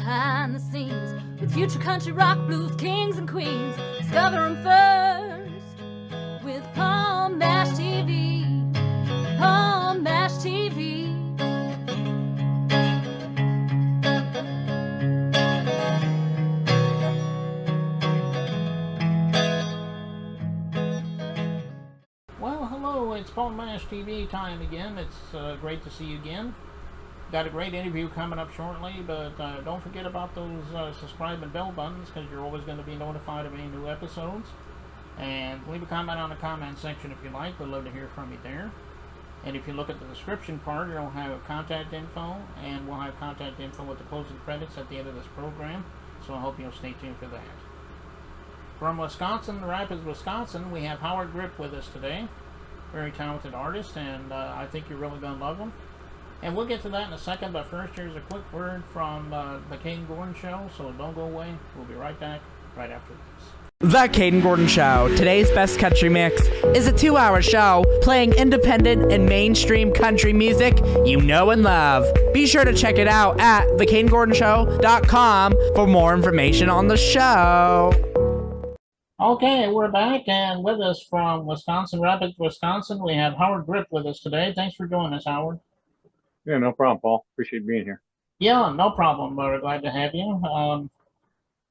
behind the scenes with future country rock blues kings and queens. Discover them first with Palm Mash TV. Palm Mash TV. Well, hello, it's Palm Mash TV time again. It's great to see you again. Got a great interview coming up shortly, but don't forget about those subscribe and bell buttons, because you're always going to be notified of any new episodes. And leave a comment on the comment section if you like. We'd love to hear from you there. And if you look at the description part, you'll have contact info, and we'll have contact info with the closing credits at the end of this program. So I hope you'll stay tuned for that. From Wisconsin, Rapids, Wisconsin, we have Howard Gripp with us today. Very talented artist, and I think you're really going to love him. And we'll get to that in a second, but first here's a quick word from the Caden Gordon Show, so don't go away. We'll be right back right after this. The Caden Gordon Show, today's best country mix, is a 2-hour show playing independent and mainstream country music you know and love. Be sure to check it out at thecadengordonshow.com for more information on the show. Okay, we're back, and with us from Wisconsin, Rapids, Wisconsin, we have Howard Gripp with us today. Thanks for joining us, Howard. Yeah, no problem, Paul. Appreciate being here. Yeah, no problem. We're glad to have you.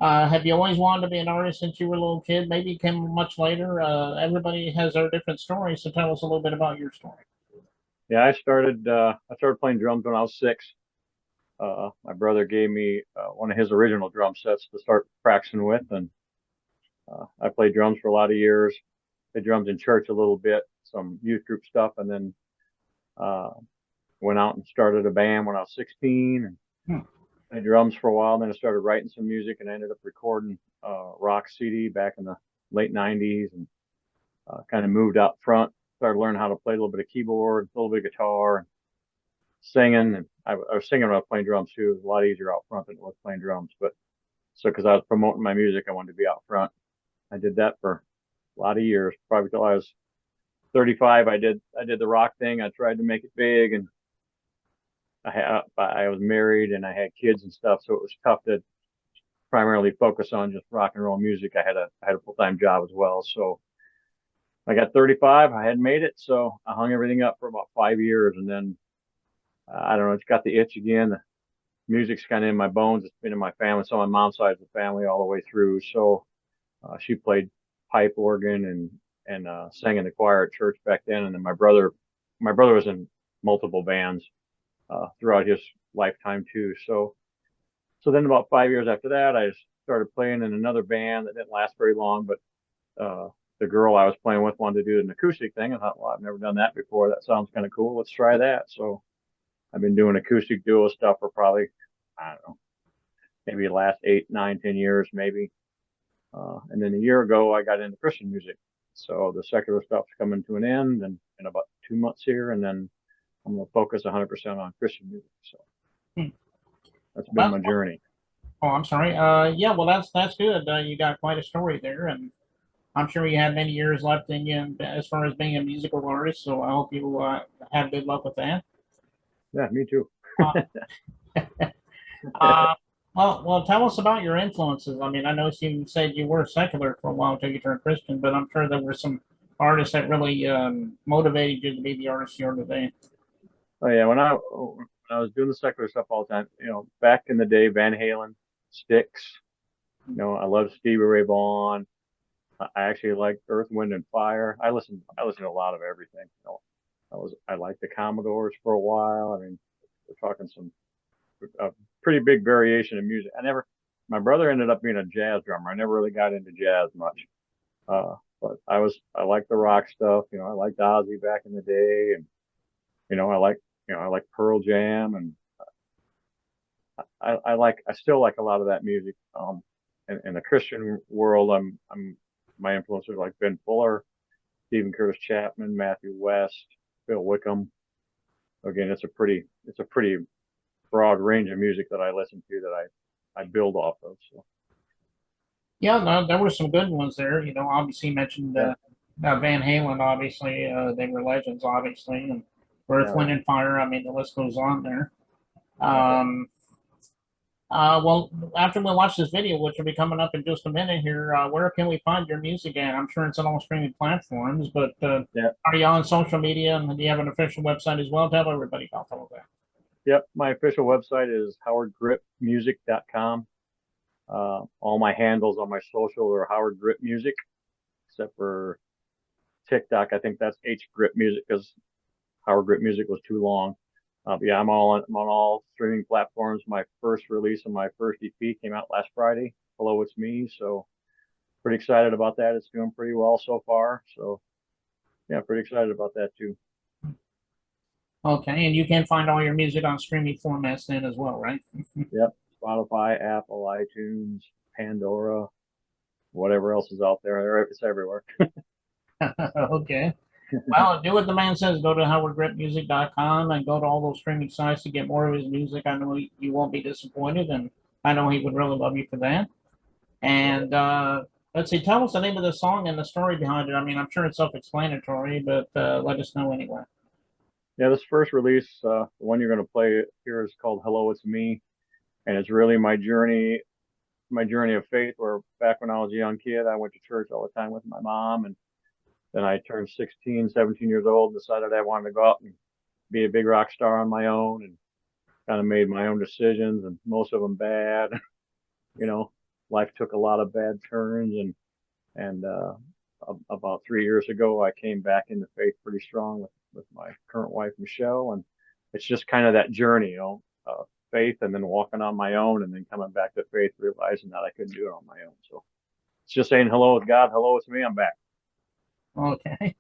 Have you always wanted to be an artist since you were a little kid? Maybe it came much later. Everybody has their different stories, so tell us a little bit about your story. Yeah, I started playing drums when I was 6. My brother gave me one of his original drum sets to start practicing with, and I played drums for a lot of years. Played drums in church a little bit, some youth group stuff, and then went out and started a band when I was 16 and played drums for a while. Then I started writing some music and I ended up recording rock CD back in the late 90s, and kind of moved out front, started learning how to play a little bit of keyboard, a little bit of guitar, and singing. And I was singing when I was playing drums too. It was a lot easier out front than it was playing drums. But so because I was promoting my music, I wanted to be out front. I did that for a lot of years, probably till I was 35. I did the rock thing. I tried to make it big, and I was married and I had kids and stuff, so it was tough to primarily focus on just rock and roll music. I had a full-time job as well. So I got 35. I hadn't made it, so I hung everything up for about 5 years, and then I don't know, it's got the itch again. The music's kind of in my bones. It's been in my family. So my mom's side of the family all the way through. So she played pipe organ and sang in the choir at church back then. And then my brother was in multiple bands throughout his lifetime too. So then about 5 years after that, I started playing in another band that didn't last very long, but the girl I was playing with wanted to do an acoustic thing. I thought, well, I've never done that before. That sounds kind of cool. Let's try that. So I've been doing acoustic duo stuff for probably, I don't know, maybe the last 8, 9, 10 years, maybe. And then a year ago, I got into Christian music. So the secular stuff's coming to an end and in about 2 months here. And then I'm going to focus 100% on Christian music. So that's been my journey. Oh, I'm sorry. Yeah, well, that's good. You got quite a story there, and I'm sure you have many years left in you as far as being a musical artist. So I hope you have good luck with that. Yeah, me too. Well, tell us about your influences. I mean, I know you said you were secular for a while until you turned Christian, but I'm sure there were some artists that really motivated you to be the artist you are today. Oh yeah, when I was doing the secular stuff all the time, back in the day, Van Halen, Styx, I loved Stevie Ray Vaughan. I actually liked Earth, Wind and Fire. I listened to a lot of everything. I liked the Commodores for a while. I mean, we're talking some pretty big variation in music. My brother ended up being a jazz drummer. I never really got into jazz much. But I liked the rock stuff. I liked Ozzy back in the day, and I like Pearl Jam, and I still like a lot of that music. In the Christian world, my influences like Ben Fuller, Stephen Curtis Chapman, Matthew West, Bill Wickham. Again, it's a pretty broad range of music that I listen to, that I build off of. So. Yeah, no, there were some good ones there. Obviously you mentioned Van Halen. Obviously, they were legends. Obviously, and Earth, Wind and Fire. I mean, the list goes on there. Well, after we watch this video, which will be coming up in just a minute here, where can we find your music at? I'm sure it's on all streaming platforms, but Yeah. are you on social media and do you have an official website as well? Tell everybody about all of that. Yep. My official website is howardgrippmusic.com. All my handles on my social are Howard Grip Music, except for TikTok. I think that's H Grip Music because Howard Grip Music was too long. But yeah, I'm on all streaming platforms. My first release of my first EP came out last Friday. Hello, It's Me. So pretty excited about that. It's doing pretty well so far. So yeah, pretty excited about that too. Okay, and you can find all your music on streaming formats then as well, right? Yep. Spotify, Apple, iTunes, Pandora, whatever else is out there. It's everywhere. Okay. Well, do what the man says. Go to howardgripmusic.com and go to all those streaming sites to get more of his music. I know you won't be disappointed, and I know he would really love you for that. And let's see, tell us the name of the song and the story behind it. I mean, I'm sure it's self-explanatory, but let us know anyway. Yeah, this first release, the one you're going to play here is called Hello, It's Me. And it's really my journey of faith, where back when I was a young kid, I went to church all the time with my mom. And then I turned 16, 17 years old and decided I wanted to go out and be a big rock star on my own, and kind of made my own decisions, and most of them bad. You know, life took a lot of bad turns, and about 3 years ago, I came back into faith pretty strong with my current wife, Michelle. And it's just kind of that journey, faith, and then walking on my own, and then coming back to faith, realizing that I couldn't do it on my own. So it's just saying hello with God, hello with me, I'm back. Okay.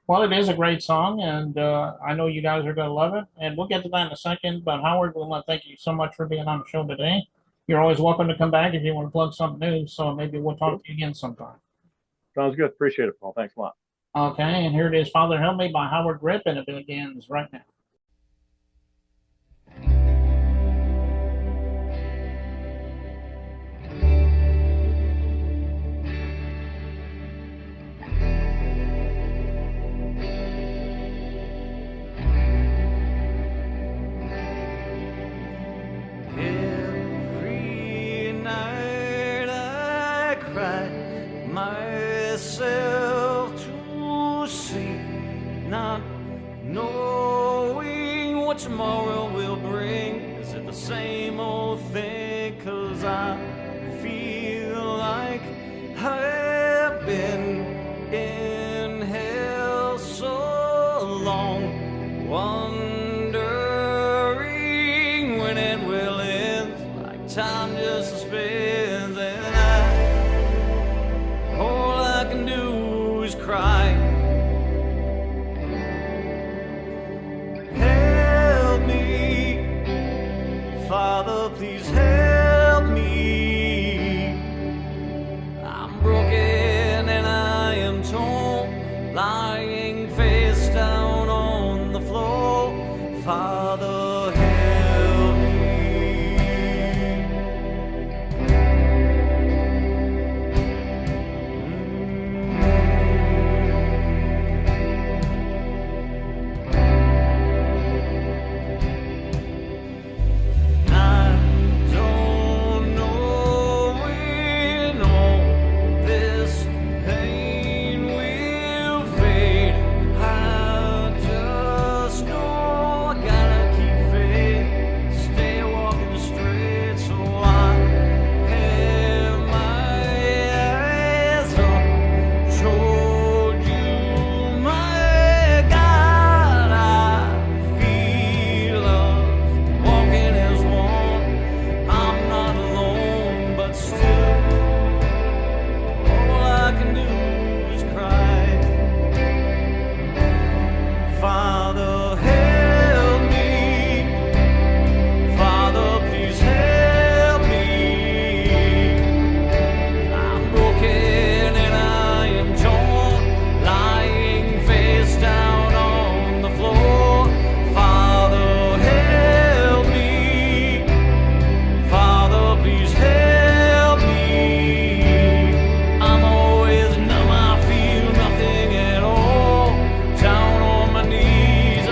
Well, it is a great song, and I know you guys are going to love it. And we'll get to that in a second. But Howard, we want to thank you so much for being on the show today. You're always welcome to come back if you want to plug something new. So maybe we'll talk to you again sometime. Sounds good. Appreciate it, Paul. Thanks a lot. Okay, and here it is, Father Help Me by Howard Grip, and it begins right now. Every night I cry myself to sleep, not knowing what tomorrow will bring. Is it the same old thing? 'Cause I feel like I've been in hell so long, wondering when it will end, like time just suspends, and all I can do is cry. Help me, Father, please help me. I'm broken and I am torn, lying face down on the floor. Father, help me. I don't know when all this pain will fade. I just know I gotta keep faith, stay walking straight. So I have my eyes on toward you, my God. I feel us walking as one. I'm not alone, but still, all I can do is cry. Father, help me. Father, please help me. I'm broken and I am torn, lying face down on the floor. Father, help me. Father, please help me. I'm always numb, I feel nothing at all. Down on my knees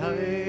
tight.